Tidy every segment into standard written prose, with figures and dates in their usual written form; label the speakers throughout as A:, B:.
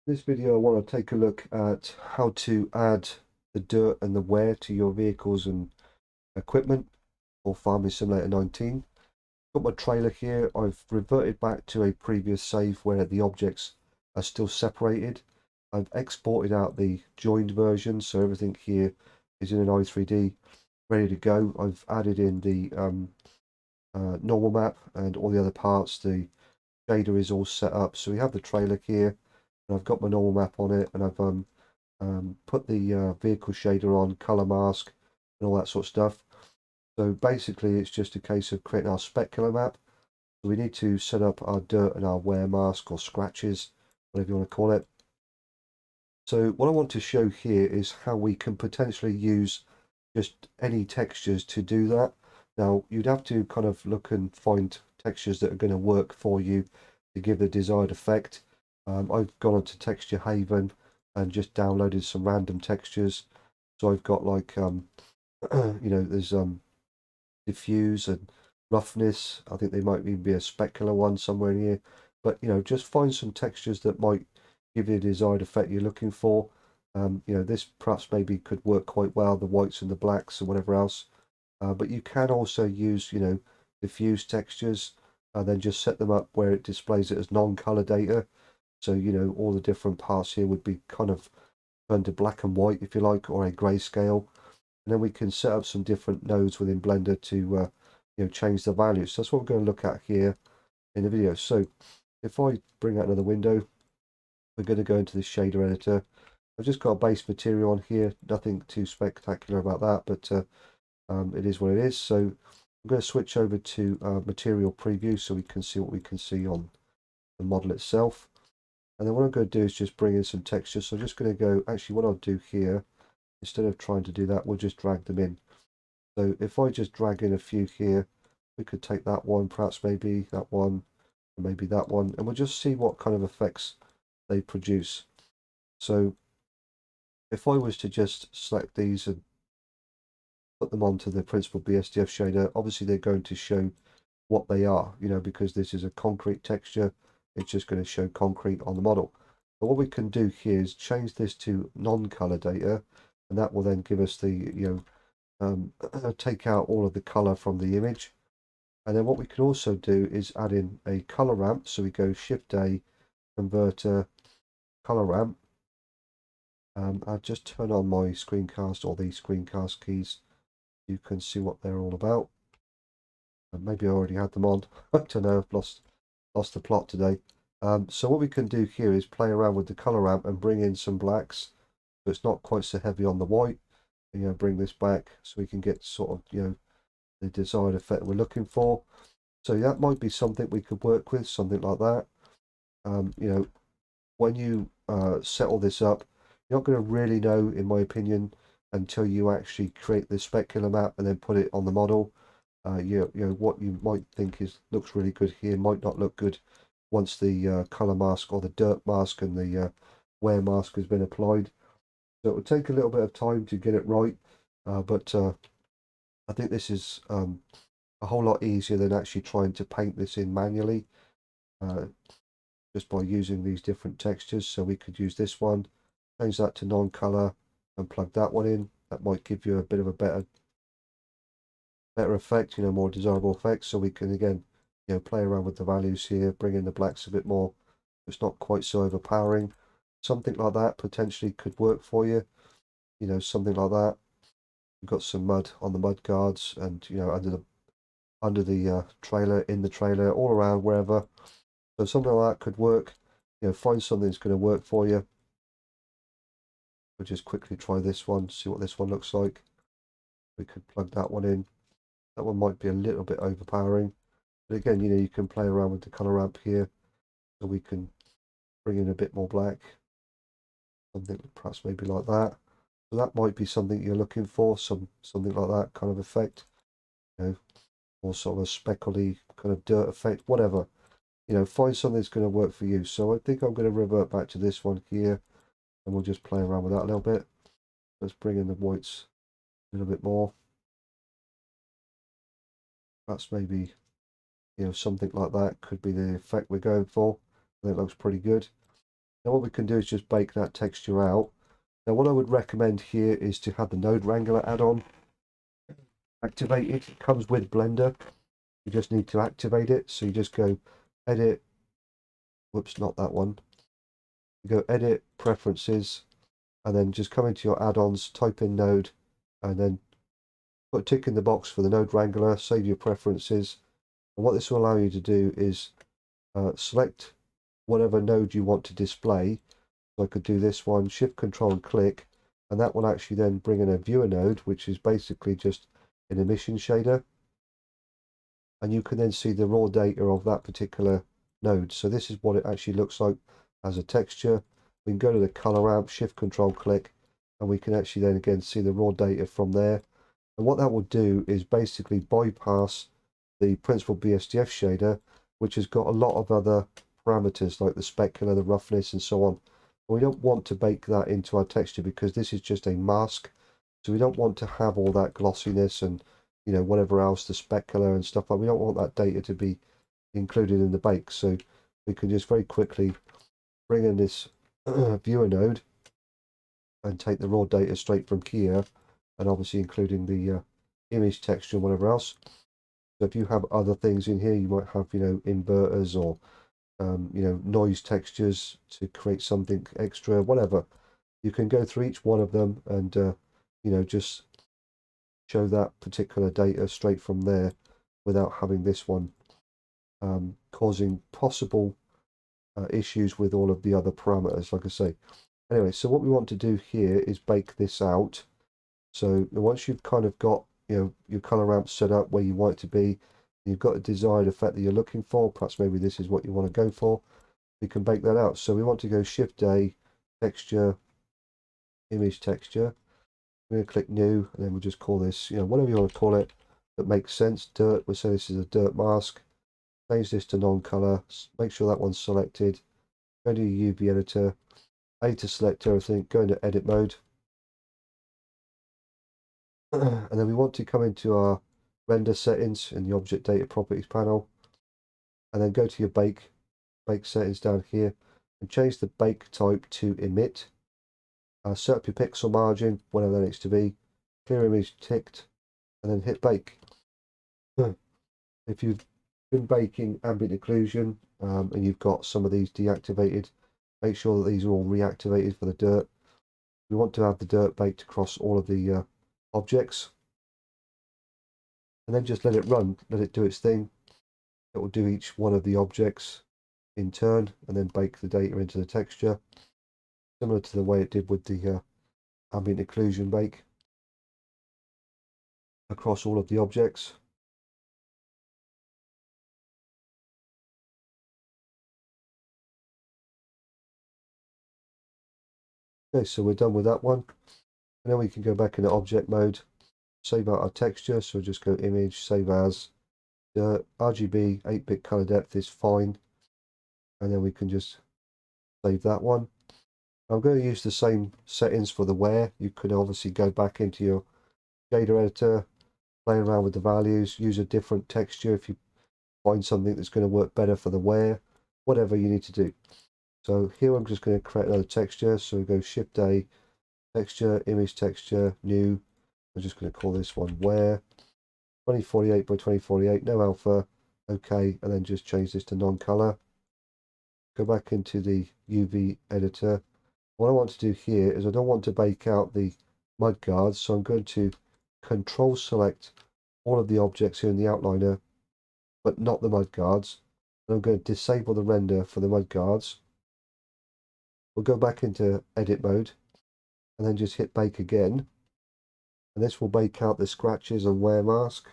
A: In this video, I want to take a look at how to add the dirt and the wear to your vehicles and equipment for Farming Simulator 19. Got my trailer here. I've reverted back to a previous save where the objects are still separated. I've exported out the joined version, so everything here is in an i3D ready to go. I've added in the normal map and all the other parts. The shader is all set up. So we have the trailer here, and I've got my normal map on it, and I've put the vehicle shader on, color mask, and all that sort of stuff. So basically, it's just a case of creating our specular map. So we need to set up our dirt and our wear mask or scratches, whatever you want to call it. So what I want to show here is how we can potentially use just any textures to do that. Now, you'd have to kind of look and find textures that are going to work for you to give the desired effect. I've gone onto Texture Haven and just downloaded some random textures. So I've got like, there's diffuse and roughness. I think there might even be a specular one somewhere in here. But, just find some textures that might give you the desired effect you're looking for. This perhaps maybe could work quite well, the whites and the blacks and whatever else. But you can also use, diffuse textures and then just set them up where it displays it as non-color data. So, all the different parts here would be kind of turned to black and white, if you like, or a grayscale. And then we can set up some different nodes within Blender to, change the values. So that's what we're going to look at here in the video. So if I bring out another window, we're going to go into the shader editor. I've just got a base material on here, nothing too spectacular about that, but it is what it is. So I'm going to switch over to material preview so we can see what we can see on the model itself. And then what I'm going to do is just bring in some texture. So I'm just going to go, actually what I'll do here, instead of trying to do that, we'll just drag them in. So if I just drag in a few here, we could take that one, perhaps maybe that one, and maybe that one, and we'll just see what kind of effects they produce. So if I was to just select these and put them onto the Principled BSDF shader, obviously they're going to show what they are, because this is a concrete texture, it's just going to show concrete on the model. But what we can do here is change this to non-color data, and that will then give us the, take out all of the color from the image. And then what we can also do is add in a color ramp. So we go Shift A, Converter, Color Ramp. I'll just turn on my screencast or the screencast keys. You can see what they're all about. Maybe I already had them on. I don't know, I've lost the plot today. So what we can do here is play around with the color ramp and bring in some blacks. So it's not quite so heavy on the white. And, bring this back so we can get sort of, the desired effect we're looking for. So that might be something we could work with, something like that. When you set all this up, you're not going to really know, in my opinion, until you actually create the specular map and then put it on the model. What you might think looks really good here might not look good once the color mask or the dirt mask and the wear mask has been applied. So it will take a little bit of time to get it right, but I think this is a whole lot easier than actually trying to paint this in manually, uh, just by using these different textures. So we could use this one, change that to non-color, and plug that one in. That might give you a bit of a better effect, more desirable effects. So we can again, play around with the values here, bring in the blacks a bit more. It's not quite so overpowering. Something like that potentially could work for you. Something like that. We've got some mud on the mud guards, and under the trailer, in the trailer, all around wherever. So something like that could work. Find something that's going to work for you. We'll just quickly try this one, see what this one looks like. We could plug that one in. That one might be a little bit overpowering. But again, you can play around with the color ramp here. So we can bring in a bit more black. Something perhaps maybe like that. So that might be something you're looking for, something like that kind of effect. Or sort of a speckly kind of dirt effect, whatever. Find something that's going to work for you. So I think I'm going to revert back to this one here, and we'll just play around with that a little bit. Let's bring in the whites a little bit more. That's maybe, something like that could be the effect we're going for. I think it looks pretty good. Now what we can do is just bake that texture out. Now what I would recommend here is to have the Node Wrangler add-on activated. It comes with Blender. You just need to activate it. So you just go edit, whoops, not that one. You go edit, preferences, and then just come into your add-ons, type in Node, and then put a tick in the box for the Node Wrangler, save your preferences. And what this will allow you to do is select whatever node you want to display. So I could do this one, shift control and click, and that will actually then bring in a viewer node, which is basically just an emission shader. And you can then see the raw data of that particular node. So this is what it actually looks like as a texture. We can go to the color ramp, shift control click, and we can actually then again see the raw data from there. And what that will do is basically bypass the principal BSDF shader, which has got a lot of other parameters like the specular, the roughness, and so on. We don't want to bake that into our texture because this is just a mask. So we don't want to have all that glossiness and whatever else, the specular and stuff like. We don't want that data to be included in the bake. So we can just very quickly bring in this viewer node and take the raw data straight from here, and obviously including the image texture and whatever else. So if you have other things in here, you might have inverters or noise textures to create something extra, whatever. You can go through each one of them and just show that particular data straight from there without having this one causing possible issues with all of the other parameters, like I say. Anyway, so what we want to do here is bake this out. So once you've kind of got your color ramp set up where you want it to be, you've got a desired effect that you're looking for, perhaps maybe this is what you want to go for, we can bake that out. So we want to go Shift A, texture, image texture. We're going to click new, and then we'll just call this, whatever you want to call it that makes sense. Dirt, we'll say this is a dirt mask. Change this to non-color, make sure that one's selected. Go to your UV editor, A to select everything, go into edit mode. And then we want to come into our render settings in the object data properties panel, and then go to your bake settings down here and change the bake type to emit. Set up your pixel margin, whatever that needs to be, clear image ticked, and then hit bake. If you've been baking ambient occlusion and you've got some of these deactivated, make sure that these are all reactivated for the dirt. We want to have the dirt baked across all of the objects, and then just let it run, let it do its thing. It will do each one of the objects in turn and then bake the data into the texture, similar to the way it did with the ambient occlusion bake across all of the objects. Okay, so we're done with that one. And then we can go back into object mode, save out our texture. So just go image, save as. The RGB 8-bit color depth is fine. And then we can just save that one. I'm going to use the same settings for the wear. You could obviously go back into your shader editor, play around with the values, use a different texture if you find something that's going to work better for the wear, whatever you need to do. So here I'm just going to create another texture. So we go Shift A, texture, image texture, new. I'm just going to call this one wear. 2048 by 2048, no alpha. Okay, and then just change this to non-color. Go back into the UV editor. What I want to do here is I don't want to bake out the mud guards, so I'm going to control select all of the objects here in the outliner, but not the mud guards. And I'm going to disable the render for the mud guards. We'll go back into edit mode and then just hit bake again. And this will bake out the scratches and wear mask.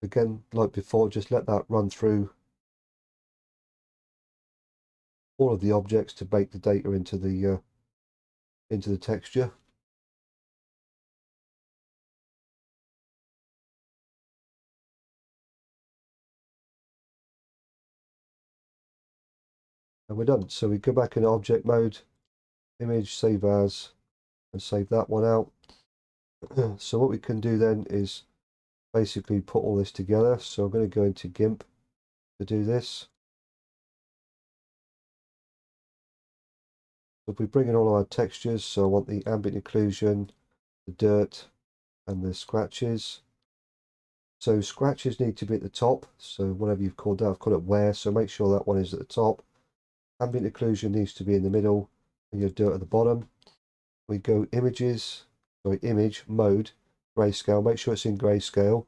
A: Again, like before, just let that run through all of the objects to bake the data into the texture. And we're done. So we go back in object mode, image, save as, and save that one out. So what we can do then is basically put all this together. So I'm going to go into GIMP to do this. So if we bring in all our textures, so I want the ambient occlusion, the dirt, and the scratches. So scratches need to be at the top. So whatever you've called that, I've called it wear. So make sure that one is at the top. Ambient occlusion needs to be in the middle, and your dirt at the bottom. We go image mode, grayscale. Make sure it's in grayscale.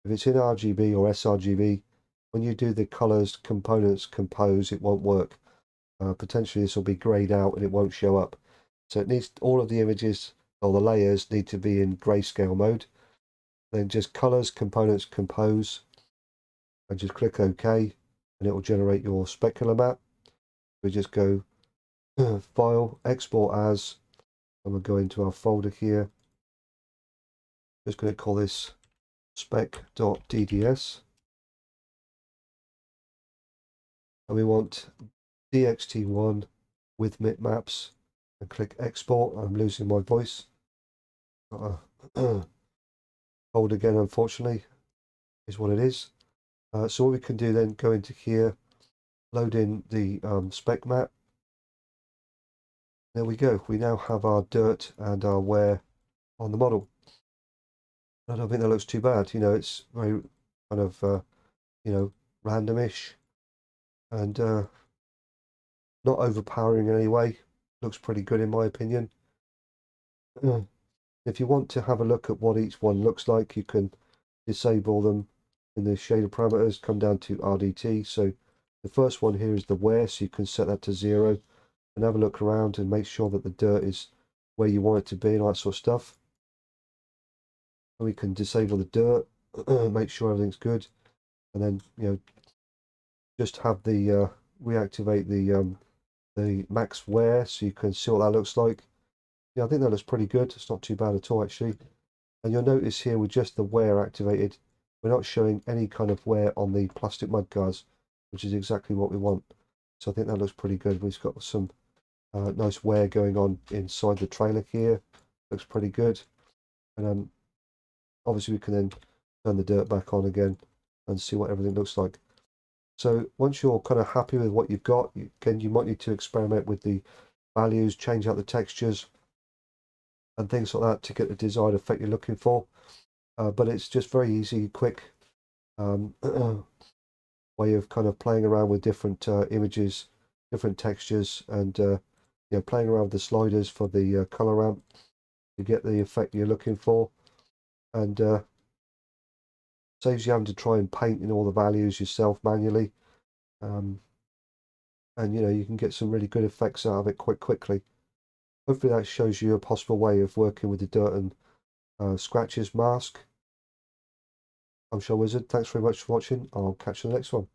A: If it's in RGB or sRGB, when you do the colors, components, compose, it won't work. Potentially this will be grayed out and it won't show up. So it needs all of the images or the layers need to be in grayscale mode. Then just colors, components, compose, and just click OK, and it will generate your specular map. We just go File, Export As, and we'll go into our folder here. Just going to call this spec.dds, and we want DXT1 with bitmaps, and click Export. I'm losing my voice. Hold again, unfortunately, is what it is. So what we can do then, go into here, load in the spec map. There we go. We now have our dirt and our wear on the model. I don't think that looks too bad. You know, it's very kind of, you know, randomish and not overpowering in any way. Looks pretty good in my opinion. If you want to have a look at what each one looks like, you can disable them in the shader parameters, come down to RDT. So the first one here is the wear, so you can set that to 0 and have a look around and make sure that the dirt is where you want it to be and all that sort of stuff. And we can disable the dirt, make sure everything's good, and then, you know, just have the reactivate the max wear so you can see what that looks like. Yeah, I think that looks pretty good. It's not too bad at all actually. And you'll notice here with just the wear activated, we're not showing any kind of wear on the plastic mudguards, which is exactly what we want. So I think that looks pretty good. We've got some nice wear going on inside the trailer here. Looks pretty good. And obviously we can then turn the dirt back on again and see what everything looks like. So once you're kind of happy with what you've got, again, you might need to experiment with the values, change out the textures and things like that to get the desired effect you're looking for. But it's just very easy, quick way of kind of playing around with different images, different textures, and you know, playing around with the sliders for the color ramp to get the effect you're looking for. And saves you having to try and paint in all the values yourself manually. And you know, you can get some really good effects out of it quite quickly. Hopefully that shows you a possible way of working with the dirt and scratches mask. I'm Shell Wizard. Thanks very much for watching. I'll catch you in the next one.